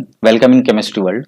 Everyone, welcome in chemistry world.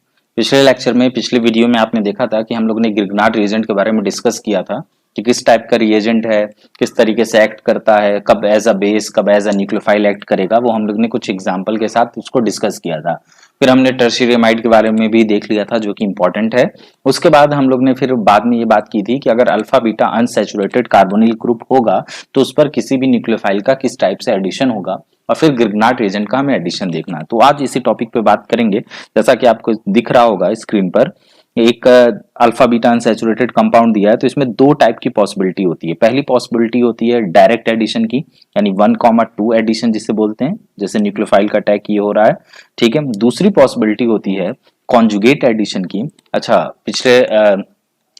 पिछले video में आपने देखा था कि हम लोग ने ग्रिग्नार्ड रिएजेंट के बारे में डिस्कस किया था कि किस टाइप का रिएजेंट है, किस तरीके से एक्ट करता है, कब एज अ बेस, कब एज अ न्यूक्लियोफाइल एक्ट करेगा। वो हम लोग ने कुछ एग्जांपल के साथ उसको डिस्कस किया था। फिर हमने टर्शियरी एमाइड के बारे में भी देख लिया था, जो कि इंपॉर्टेंट है। उसके बाद हम लोग ने फिर बाद में ये बात की थी कि अगर alpha beta unsaturated carbonyl group होगा तो उस पर किसी भी न्यूक्लियोफाइल का किस टाइप से एडिशन होगा, और फिर ग्रिग्नार्ड रिएजेंट का हमें एडिशन देखना है। तो आज इसी टॉपिक पे बात करेंगे। जैसा कि आपको दिख रहा होगा स्क्रीन पर, एक अल्फा बीटा अनसैचुरेटेड कंपाउंड दिया है, तो इसमें दो टाइप की पॉसिबिलिटी होती है। पहली पॉसिबिलिटी होती है डायरेक्ट एडिशन की, यानी 1,2 एडिशन जिसे बोलते हैं, जैसे न्यूक्लियोफाइल का अटैक ये हो रहा है। ठीक है। दूसरी पॉसिबिलिटी होती है कॉन्जुगेट एडिशन की। अच्छा, पिछले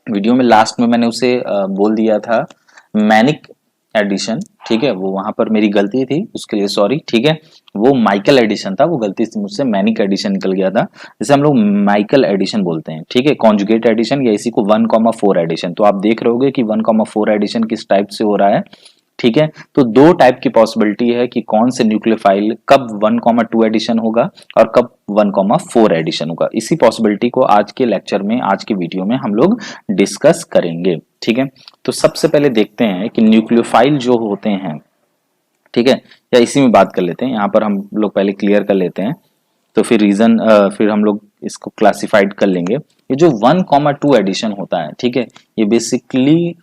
वीडियो में लास्ट में मैंने उसे बोल दिया था मैनिक एडिशन। ठीक है, वो वहां पर मेरी गलती थी, उसके लिए सॉरी। ठीक है, वो माइकल एडिशन था, वो गलती से मुझसे मैनिक एडिशन निकल गया था, जिसे हम लोग माइकल एडिशन बोलते हैं। ठीक है, कॉन्जुगेट एडिशन या इसी को 1,4 एडिशन। तो आप देख रहे होगे कि 1,4 एडिशन किस टाइप से हो रहा है। ठीक है, तो दो टाइप की पॉसिबिलिटी है कि कौन से न्यूक्लियोफाइल कब 1,2 एडिशन होगा और कब 1,4 एडिशन होगा। इसी पॉसिबिलिटी को आज के लेक्चर में, आज के वीडियो में हम लोग डिस्कस करेंगे। ठीक है, तो सबसे पहले देखते हैं कि न्यूक्लियोफाइल जो होते हैं, ठीक है, या इसी में बात कर लेते हैं। यहाँ पर हम लोग पहले क्लियर कर लेते हैं, तो फिर रीजन फिर हम लोग इसको क्लासिफाइड कर लेंगे। ये जो 1,2 एडिशन होता है, ठीक है, ये बेसिकली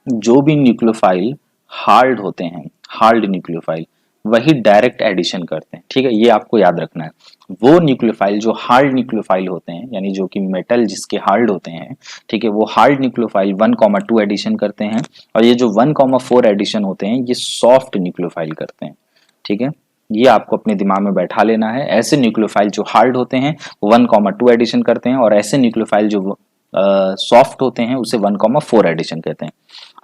जो भी न्यूक्लियोफाइल हार्ड होते हैं, हार्ड न्यूक्लियोफाइल, वही डायरेक्ट एडिशन करते हैं। ठीक है, ये आपको याद रखना है। वो न्यूक्लियोफाइल जो हार्ड न्यूक्लियोफाइल होते हैं, यानी जो कि मेटल जिसके हार्ड होते हैं, ठीक है, वो हार्ड न्यूक्लियोफाइल 1,2 एडिशन करते हैं। और ये जो 1,4 एडिशन होते हैं, ये सॉफ्ट न्यूक्लियोफाइल करते हैं। ठीक है, ये आपको अपने दिमाग में बैठा लेना है। ऐसे न्यूक्लियोफाइल जो हार्ड होते हैं 1,2 एडिशन करते हैं, और ऐसे न्यूक्लियोफाइल जो सॉफ्ट होते हैं उसे 1,4 एडिशन कहते हैं।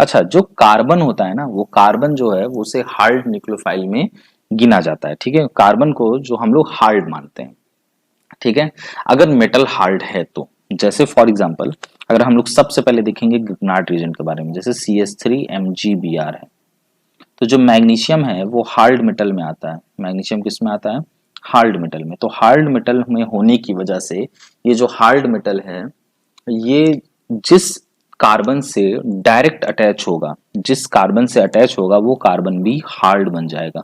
अच्छा, जो कार्बन होता है ना, वो कार्बन जो है वो उसे हार्ड न्यूक्लियोफाइल में गिना जाता है। ठीक है, कार्बन को जो हम लोग हार्ड मानते हैं। ठीक है, अगर मेटल हार्ड है तो, जैसे फॉर एग्जांपल अगर हम लोग सबसे पहले देखेंगे ग्रिग्नार्ड रीजन के बारे में, जैसे CH3MgBr है, तो जो मैग्नीशियम है वो हार्ड मेटल में आता है। मैग्नीशियम किस में आता है? हार्ड मेटल में। तो हार्ड मेटल में होने की वजह से ये जो हार्ड मेटल है, ये जिस कार्बन से डायरेक्ट अटैच होगा, जिस कार्बन से अटैच होगा वो कार्बन भी हार्ड बन जाएगा।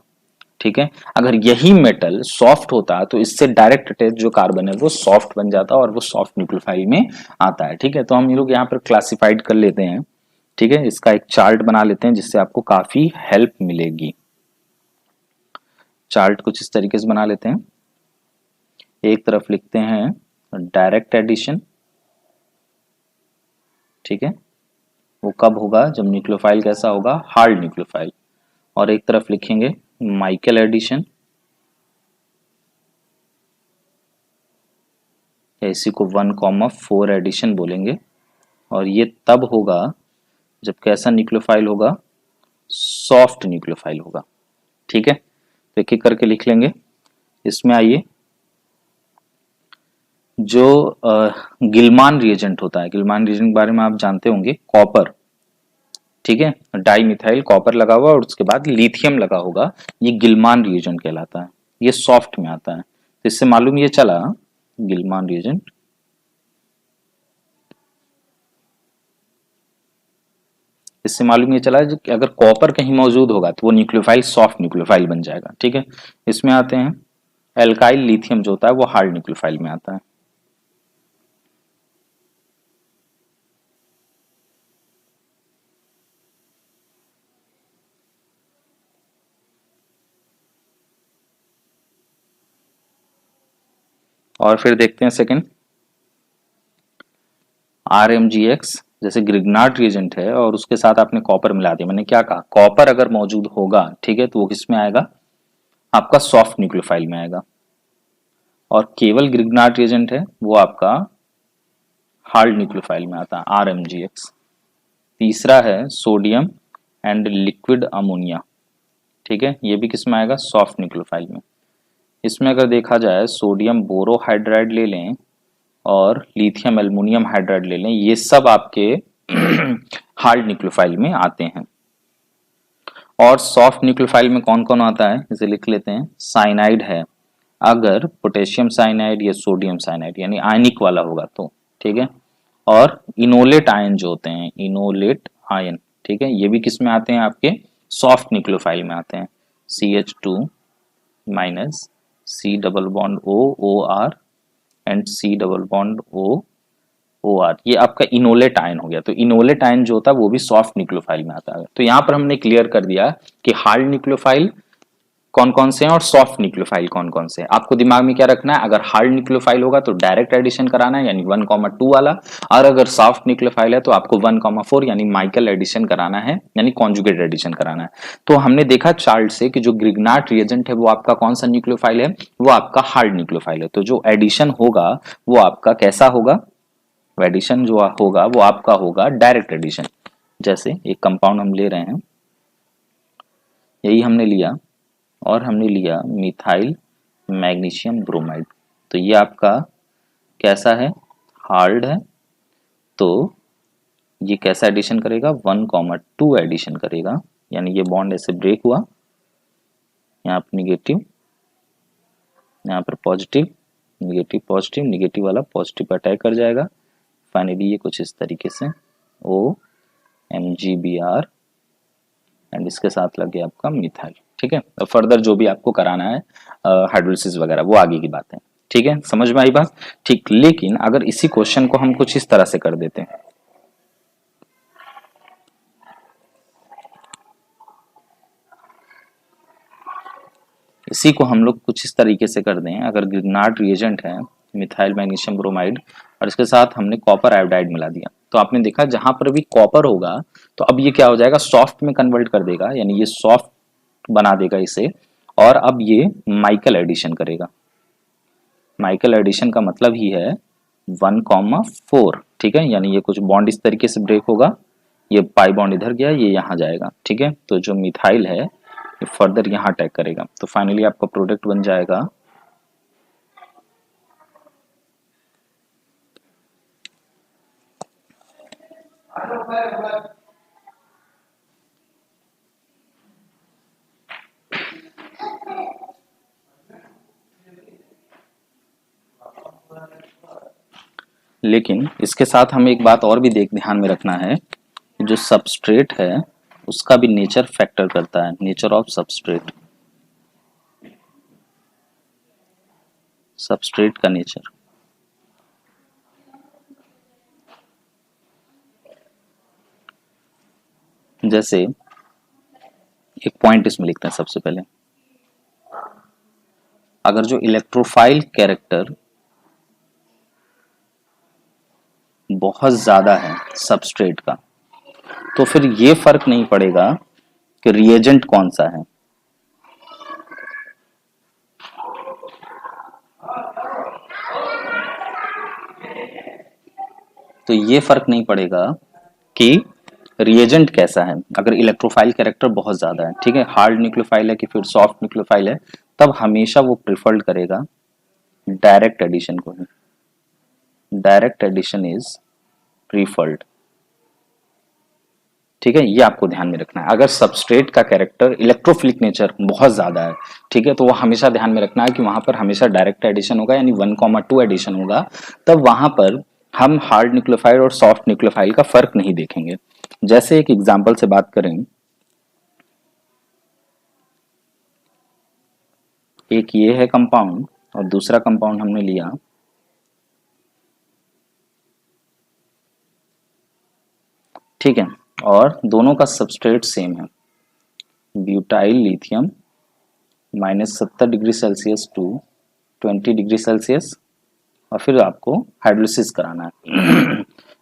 ठीक है, अगर यही मेटल सॉफ्ट होता तो इससे डायरेक्ट अटैच जो कार्बन है वो सॉफ्ट बन जाता और वो सॉफ्ट न्यूक्लियोफाइल में आता है। ठीक है, तो हम ये लोग यहाँ पर क्लासिफाइड कर लेते हैं। ठीक है, इसका एक चार्ट बना लेते हैं जिससे आपको काफी हेल्प मिलेगी। चार्ट कुछ इस तरीके से बना लेते हैं। एक तरफ लिखते हैं डायरेक्ट एडिशन, ठीक है, वो कब होगा? जब न्यूक्लियोफाइल कैसा होगा? Hard nucleophile. और एक तरफ लिखेंगे माइकल एडिशन, इसी को 1,4 एडिशन बोलेंगे। और ये तब होगा जब कैसा न्यूक्लियोफाइल होगा? सॉफ्ट न्यूक्लियोफाइल होगा। ठीक है, तो एक एक करके लिख लेंगे। इसमें आइए, जो गिलमान रिएजेंट होता है, गिलमान रिएजेंट के बारे में आप जानते होंगे, कॉपर। ठीक है, डाई मिथाइल कॉपर लगा हुआ और उसके बाद लिथियम लगा होगा, ये गिलमान रिएजेंट कहलाता है। ये सॉफ्ट में आता है, तो इससे मालूम ये चला गिलमान रिएजेंट, इससे मालूम ये चला कि अगर कॉपर कहीं मौजूद होगा तो वो न्यूक्लियोफाइल सॉफ्ट न्यूक्लियोफाइल बन जाएगा। ठीक है, इसमें आते हैं एल्काइल लिथियम जो होता है वो हार्ड न्यूक्लियोफाइल में आता है। और फिर देखते हैं सेकंड RMgX, जैसे ग्रिग्नार्ड रिएजेंट है और उसके साथ आपने कॉपर मिला दिया। मैंने क्या कहा? कॉपर अगर मौजूद होगा, ठीक है, तो वो किस में आएगा? आपका सॉफ्ट न्यूक्लियोफाइल में आएगा। और केवल ग्रिग्नार्ड रिएजेंट है वो आपका हार्ड न्यूक्लियोफाइल में आता है, RMgX। तीसरा है सोडियम एंड लिक्विड अमोनिया, ठीक है, ये भी किस में आएगा? सॉफ्ट न्यूक्लियोफाइल में। इसमें अगर देखा जाए सोडियम बोरोहाइड्राइड ले लें और लिथियम एल्युमिनियम हाइड्राइड ले लें, ये सब आपके हार्ड न्यूक्लियोफाइल में आते हैं। और सॉफ्ट न्यूक्लियोफाइल में कौन कौन आता है, इसे लिख लेते हैं। साइनाइड है, अगर पोटेशियम साइनाइड या सोडियम साइनाइड यानी आयनिक वाला होगा तो, ठीक है। और इनोलेट आयन जो होते हैं, इनोलेट आयन, ठीक है, ये भी किस में आते हैं, आपके सॉफ्ट न्यूक्लियोफाइल में आते हैं। CH2 minus C double bond O OR and C double bond OR, ये आपका इनोलेट आयन हो गया। तो इनोलेट आयन जो होता है वो भी सॉफ्ट न्यूक्लियोफाइल में आता है। तो यहाँ पर हमने क्लियर कर दिया कि हार्ड न्यूक्लियोफाइल कौन कौन से हैं और सॉफ्ट न्यूक्लियोफाइल कौन कौन से हैं। आपको दिमाग में क्या रखना है, अगर हार्ड न्यूक्लियोफाइल होगा तो डायरेक्ट एडिशन कराना है यानी 1,2 वाला, और अगर सॉफ्ट न्यूक्लियोफाइल है तो आपको 1,4 यानी माइकल एडिशन कराना है, यानी कॉन्जुगेट एडिशन कराना है। तो हमने देखा चार्ट से कि जो ग्रिग्नार्ड रिएजेंट है वो आपका कौन सा न्यूक्लियोफाइल है, वो आपका हार्ड न्यूक्लियोफाइल है। तो जो एडिशन होगा वो आपका कैसा होगा, एडिशन जो होगा वो आपका होगा डायरेक्ट एडिशन। जैसे एक कंपाउंड हम ले रहे हैं, यही हमने लिया और हमने लिया मिथाइल मैग्नीशियम ब्रोमाइड, तो ये आपका कैसा है, हार्ड है। तो ये कैसा एडिशन करेगा, 1,2 एडिशन करेगा, यानी ये बॉन्ड ऐसे ब्रेक हुआ, यहाँ पर निगेटिव, यहाँ पर पॉजिटिव, निगेटिव पॉजिटिव, निगेटिव वाला पॉजिटिव पर अटैक कर जाएगा। फाइनली ये कुछ इस तरीके से OMgBr एंड इसके साथ लग गया आपका मिथाइल, ठीक है। तो फर्दर जो भी आपको कराना है हाइड्रोलिसिस वगैरह वो आगे की बात है, ठीक है, समझ में आई बात, ठीक। लेकिन अगर इसी क्वेश्चन को हम कुछ इस तरह से कर देते हैं, इसी को हम लोग कुछ इस तरीके से कर दें, अगर ग्रिग्नार्ड रिएजेंट है मिथाइल मैग्नीशियम ब्रोमाइड और इसके साथ हमने कॉपर आयोडाइड मिला दिया, तो आपने देखा जहां पर भी कॉपर होगा तो अब ये क्या हो जाएगा, सॉफ्ट में कन्वर्ट कर देगा, यानी ये सॉफ्ट बना देगा इसे, और अब ये माइकल एडिशन करेगा। माइकल एडिशन का मतलब ही है 1,4, ठीक है, यानी ये कुछ बॉन्ड इस तरीके से ब्रेक होगा, ये पाई बॉन्ड इधर गया, ये यहाँ जाएगा, ठीक है। तो जो मिथाइल है ये फर्दर यहाँ अटैक करेगा, तो फाइनली आपका प्रोडक्ट बन जाएगा लेकिन इसके साथ हमें एक बात और भी ध्यान में रखना है, जो सबस्ट्रेट है उसका भी नेचर फैक्टर करता है, नेचर ऑफ सबस्ट्रेट, सबस्ट्रेट का नेचर। जैसे एक पॉइंट इसमें लिखते हैं सबसे पहले, अगर जो इलेक्ट्रोफाइल कैरेक्टर बहुत ज्यादा है सबस्ट्रेट का, तो फिर ये फर्क नहीं पड़ेगा कि रिएजेंट कौन सा है, तो ये फर्क नहीं पड़ेगा कि रिएजेंट कैसा है। अगर इलेक्ट्रोफाइल कैरेक्टर बहुत ज्यादा है, ठीक है, हार्ड न्यूक्लियोफाइल है कि फिर सॉफ्ट न्यूक्लियोफाइल है, तब हमेशा वो प्रिफर्ड करेगा डायरेक्ट एडिशन को ही, डायरेक्ट एडिशन इज प्रीफर्ड, ठीक है, ये आपको ध्यान में रखना है। अगर सबस्ट्रेट का कैरेक्टर इलेक्ट्रोफिलिक नेचर बहुत ज्यादा है, ठीक है, तो वो हमेशा ध्यान में रखना है कि वहां पर हमेशा डायरेक्ट एडिशन होगा, यानी 1,2 एडिशन होगा, तब वहां पर हम हार्ड न्यूक्लियोफाइल और सॉफ्ट न्यूक्लियोफाइल का फर्क नहीं देखेंगे। जैसे एक एग्जाम्पल से बात करें, एक ये है कंपाउंड और दूसरा कंपाउंड हमने लिया ठीक है, और दोनों का सबस्ट्रेट सेम है, butyl lithium -70 degree Celsius to 20 degree Celsius, और फिर आपको हाइड्रोलिसिस कराना है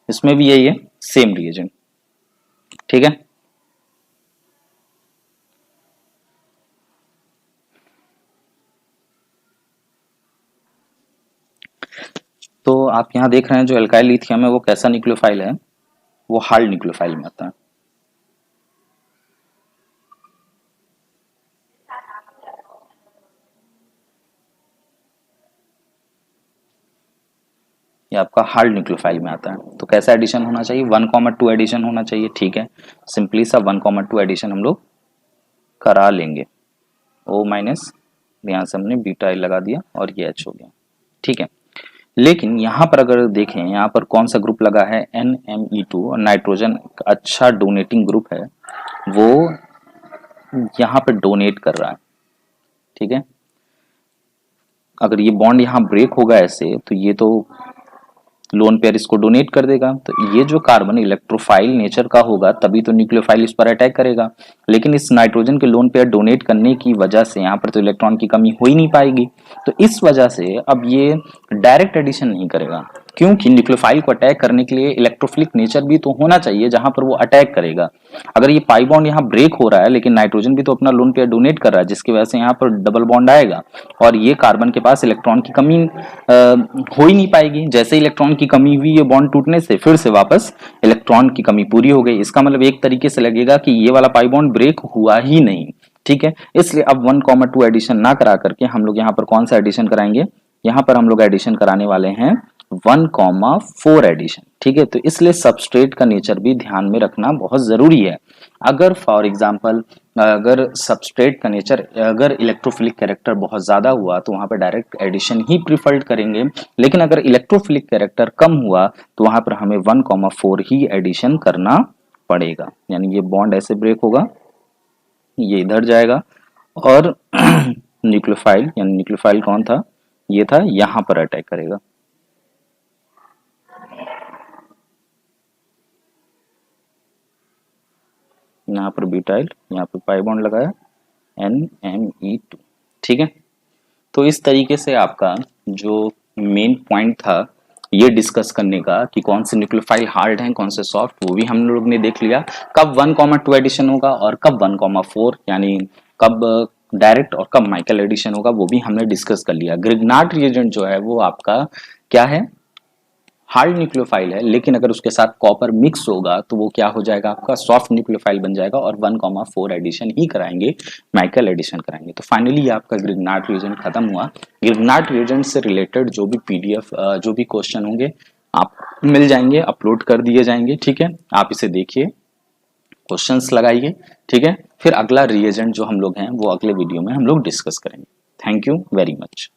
इसमें भी यही है, सेम रिएजेंट, ठीक है। तो आप यहाँ देख रहे हैं जो एल्काइल लिथियम है वो कैसा न्यूक्लियोफाइल है, वो हार्ड न्यूक्लियोफाइल में आता है। ये आपका हार्ड न्यूक्लियोफाइल में आता है। तो कैसा एडिशन होना चाहिए, 1,2 एडिशन होना चाहिए, ठीक है। सिंपली सा 1,2 एडिशन हम लोग करा लेंगे, O- यहाँ से हमने ब्यूटाइल लगा दिया और ये H हो गया, ठीक है। लेकिन यहाँ पर अगर देखें, यहाँ पर कौन सा ग्रुप लगा है, NME2, और नाइट्रोजन अच्छा डोनेटिंग ग्रुप है, वो यहाँ पर डोनेट कर रहा है, ठीक है। अगर ये बॉन्ड यहाँ ब्रेक होगा ऐसे, तो ये तो लोन पेयर इसको डोनेट कर देगा, तो ये जो कार्बन इलेक्ट्रोफाइल नेचर का होगा तभी तो न्यूक्लियोफाइल इस पर अटैक करेगा। लेकिन इस नाइट्रोजन के लोन पेयर डोनेट करने की वजह से यहाँ पर तो इलेक्ट्रॉन की कमी हो ही नहीं पाएगी, तो इस वजह से अब ये डायरेक्ट एडिशन नहीं करेगा, क्योंकि न्यूक्लियोफाइल को अटैक करने के लिए इलेक्ट्रोफिलिक नेचर भी तो होना चाहिए जहां पर वो अटैक करेगा। अगर ये पाई बॉन्ड यहाँ ब्रेक हो रहा है, लेकिन नाइट्रोजन भी तो अपना लोन पेयर डोनेट कर रहा है, जिसकी वजह से यहाँ पर डबल बॉन्ड आएगा और ये कार्बन के पास इलेक्ट्रॉन की कमी हो ही नहीं पाएगी। जैसे इलेक्ट्रॉन की कमी हुई, ये बॉन्ड टूटने से फिर से वापस इलेक्ट्रॉन की कमी पूरी हो गई। इसका मतलब एक तरीके से लगेगा कि ये वाला पाई बॉन्ड ब्रेक हुआ ही नहीं, ठीक है। इसलिए अब 1,2 एडिशन ना करा करके हम लोग यहाँ पर कौन सा एडिशन कराएंगे, यहाँ पर हम लोग एडिशन कराने वाले हैं 1,4 एडिशन, ठीक है। तो इसलिए सबस्ट्रेट का नेचर भी ध्यान में रखना बहुत जरूरी है। अगर फॉर एग्जांपल अगर सबस्ट्रेट का नेचर, अगर इलेक्ट्रोफिलिक कैरेक्टर बहुत ज्यादा हुआ तो वहां पर डायरेक्ट एडिशन ही प्रिफर्ड करेंगे, लेकिन अगर इलेक्ट्रोफिलिक कैरेक्टर कम हुआ तो वहां पर हमें 1,4 ही एडिशन करना पड़ेगा। यानी ये बॉन्ड ऐसे ब्रेक होगा, ये इधर जाएगा और न्यूक्लियोफाइल, यानी न्यूक्लियोफाइल कौन था, ये था, यहां पर अटैक करेगा। यहाँ पर ब्यूटाइल, यहाँ पर पाई बॉन्ड लगाया NME2, ठीक है। तो इस तरीके से आपका जो मेन पॉइंट था ये डिस्कस करने का कि कौन से न्यूक्लियोफाइल हार्ड हैं, कौन से सॉफ्ट, वो भी हम लोग ने देख लिया। कब 1,2 एडिशन होगा और कब 1,4, यानी कब डायरेक्ट और कब माइकल एडिशन होगा, वो भी हमने डिस्कस कर लिया। ग्रिग्नार्ड रिएजेंट जो है वो आपका क्या है, हार्ड न्यूक्लियोफाइल है, लेकिन अगर उसके साथ कॉपर मिक्स होगा तो वो क्या हो जाएगा, आपका सॉफ्ट न्यूक्लियोफाइल बन जाएगा और 1,4 एडिशन ही कराएंगे, माइकल एडिशन कराएंगे। तो फाइनली आपका ग्रिग्नार्ड रिएजेंट खत्म हुआ। ग्रिग्नार्ड रिएजेंट से रिलेटेड जो भी PDF जो भी क्वेश्चन होंगे आप मिल जाएंगे, अपलोड कर दिए जाएंगे, ठीक है। आप इसे देखिए, क्वेश्चंस लगाइए, ठीक है। फिर अगला रिएजेंट जो हम लोग हैं वो अगले वीडियो में हम लोग डिस्कस करेंगे। Thank you very much.